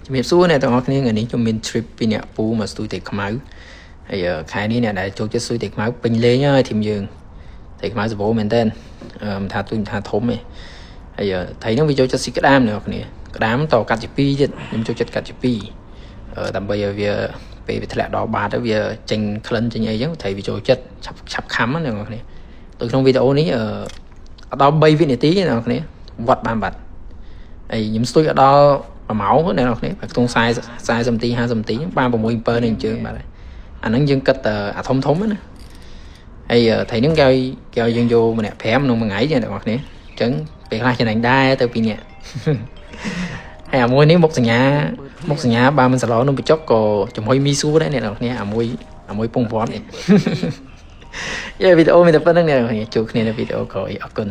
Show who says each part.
Speaker 1: ជំរាបសួរអ្នកទាំងអស់គ្នាថ្ងៃនេះខ្ញុំមាន trip ពីអ្នកពូមកស្ទូយទេខ្មៅហើយខែនេះអ្នកដែលចូលចិត្តស្ទូយទេខ្មៅពេញលេងហើយធីមយើងទេខ្មៅសបោមែនតើមិនថាទូចមិនថាធំទេហើយថៃហ្នឹងវាចូលចិត្តស៊ីក្តាមអ្នកគ្នាក្តាមតកាត់ជា2ទៀតខ្ញុំចូលចិត្តកាត់ជា2ដើម្បីឲ្យវាពេលវាធ្លាក់ដល់បាតទៅវាចេញក្លិនចេញអីចឹងថៃវាចូលចិត្តឆាប់ខំណាអ្នកគ្នាដូចក្នុងវីដេអូនេះដល់3វិនាទីអ្នកគ្នាវត្តបានបាត់ហើយខ្ញុំស្ទូយដល់1ម៉ោងអ្នកនរគ្នាខ្ទង់40នាទី50នាទីបាន6 7នេះអញ្ជើញបាទអាហ្នឹងយើងគិតអាធំណាហើយថ្ងៃហ្នឹងគេឲ្យយើងយកម្នាក់5ក្នុងមួយថ្ងៃអ្នកនរគ្នាអញ្ចឹងពេលខ្លះចំណេញដែរទៅ2នាក់ហើយអាមួយនេះមុខសញ្ញាបើមិនសឡននំបញ្ចុកក៏ចំហុយមីស៊ូដែរអ្នកនរគ្នាអាមួយពងព្រាត់នេះវីដេអូមានតែប៉ុណ្្នឹងអ្នកនរគ្នាជួបគ្នានៅវីដេអូក្រោយអរគុណ